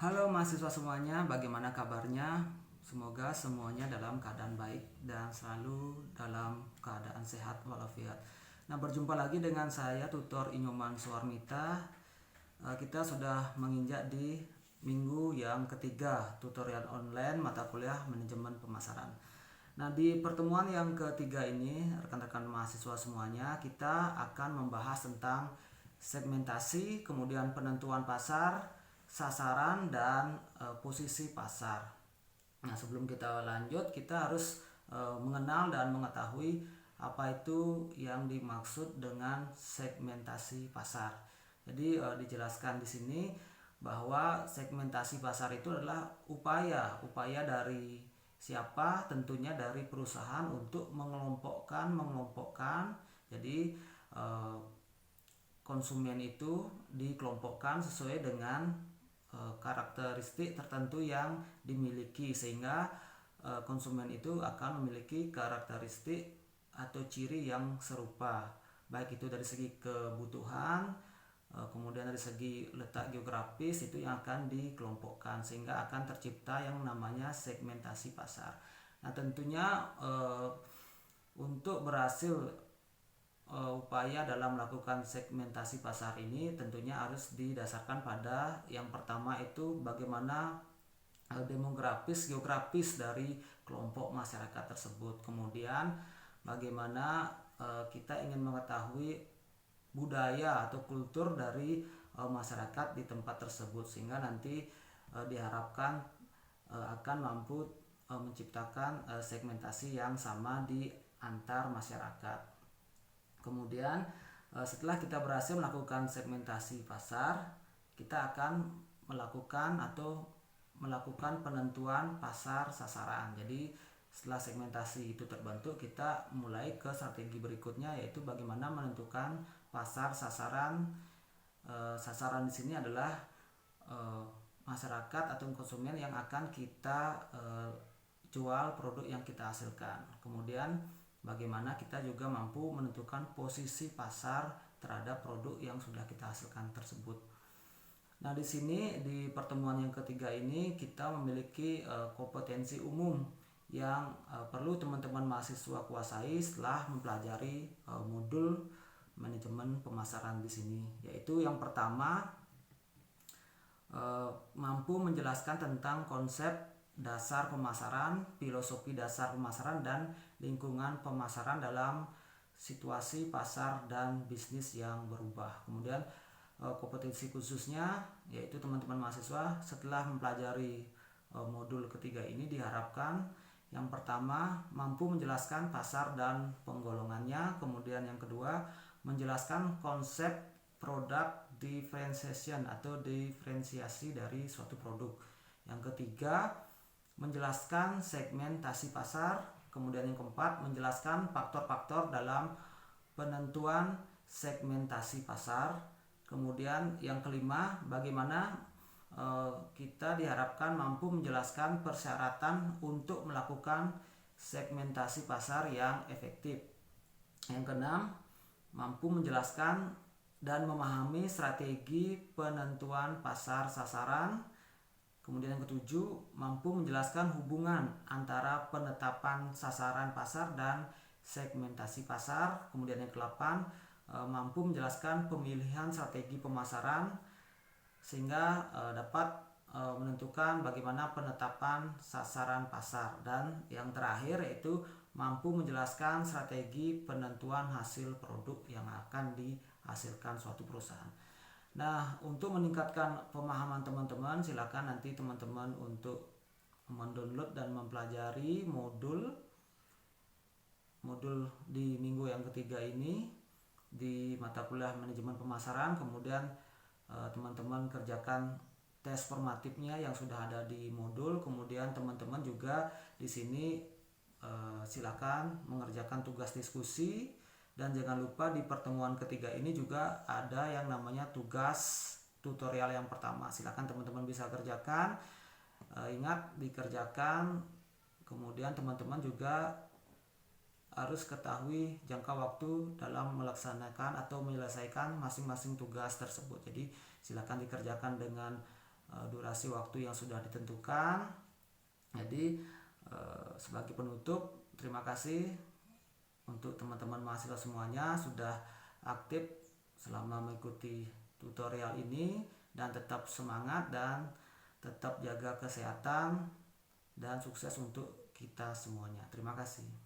Halo mahasiswa semuanya, bagaimana kabarnya? Semoga semuanya dalam keadaan baik dan selalu dalam keadaan sehat walafiat. Nah, berjumpa lagi dengan saya Tutor Inyoman Suarmita. Kita sudah menginjak di minggu yang ketiga tutorial online mata kuliah manajemen pemasaran. Nah, di pertemuan yang ketiga ini, rekan-rekan mahasiswa semuanya, kita akan membahas tentang segmentasi, kemudian penentuan pasar, sasaran, dan posisi pasar. Nah, sebelum kita lanjut, kita harus mengenal dan mengetahui apa itu yang dimaksud dengan segmentasi pasar. Jadi dijelaskan di sini bahwa segmentasi pasar itu adalah upaya dari siapa? Tentunya dari perusahaan untuk mengelompokkan. Jadi konsumen itu dikelompokkan sesuai dengan karakteristik tertentu yang dimiliki, sehingga konsumen itu akan memiliki karakteristik atau ciri yang serupa, baik itu dari segi kebutuhan, kemudian dari segi letak geografis, itu yang akan dikelompokkan sehingga akan tercipta yang namanya segmentasi pasar. Nah, tentunya untuk berhasil upaya dalam melakukan segmentasi pasar ini tentunya harus didasarkan pada yang pertama itu bagaimana geografis dari kelompok masyarakat tersebut. Kemudian bagaimana kita ingin mengetahui budaya atau kultur dari masyarakat di tempat tersebut, sehingga nanti diharapkan akan mampu menciptakan segmentasi yang sama di antar masyarakat. Kemudian setelah kita berhasil melakukan segmentasi pasar, kita akan melakukan penentuan pasar sasaran. Jadi setelah segmentasi itu terbentuk, kita mulai ke strategi berikutnya, yaitu bagaimana menentukan pasar sasaran. Sasaran di sini adalah masyarakat atau konsumen yang akan kita jual produk yang kita hasilkan. Kemudian bagaimana kita juga mampu menentukan posisi pasar terhadap produk yang sudah kita hasilkan tersebut. Nah, di sini di pertemuan yang ketiga ini kita memiliki kompetensi umum yang perlu teman-teman mahasiswa kuasai setelah mempelajari modul manajemen pemasaran di sini, yaitu yang pertama mampu menjelaskan tentang konsep dasar pemasaran, filosofi dasar pemasaran, dan lingkungan pemasaran dalam situasi pasar dan bisnis yang berubah. Kemudian kompetensi khususnya yaitu teman-teman mahasiswa setelah mempelajari modul ketiga ini diharapkan yang pertama mampu menjelaskan pasar dan penggolongannya, kemudian yang kedua menjelaskan konsep produk differentiation atau diferensiasi dari suatu produk, yang ketiga menjelaskan segmentasi pasar, kemudian yang keempat menjelaskan faktor-faktor dalam penentuan segmentasi pasar, kemudian yang kelima bagaimana kita diharapkan mampu menjelaskan persyaratan untuk melakukan segmentasi pasar yang efektif, yang keenam mampu menjelaskan dan memahami strategi penentuan pasar sasaran, kemudian yang ketujuh mampu menjelaskan hubungan antara penetapan sasaran pasar dan segmentasi pasar, kemudian yang ke-8 mampu menjelaskan pemilihan strategi pemasaran sehingga dapat menentukan bagaimana penetapan sasaran pasar, dan yang terakhir yaitu mampu menjelaskan strategi penentuan hasil produk yang akan dihasilkan suatu perusahaan. Nah, untuk meningkatkan pemahaman teman-teman, silakan nanti teman-teman untuk mendownload dan mempelajari modul di minggu yang ketiga ini di mata kuliah manajemen pemasaran. Kemudian teman-teman kerjakan tes formatifnya yang sudah ada di modul. Kemudian teman-teman juga di sini silakan mengerjakan tugas diskusi, dan jangan lupa di pertemuan ketiga ini juga ada yang namanya tugas tutorial yang pertama. Silakan teman-teman bisa kerjakan, ingat dikerjakan. Kemudian teman-teman juga harus ketahui jangka waktu dalam melaksanakan atau menyelesaikan masing-masing tugas tersebut. Jadi silakan dikerjakan dengan durasi waktu yang sudah ditentukan. Jadi sebagai penutup, terima kasih untuk teman-teman mahasiswa semuanya sudah aktif selama mengikuti tutorial ini, dan tetap semangat dan tetap jaga kesehatan dan sukses untuk kita semuanya. Terima kasih.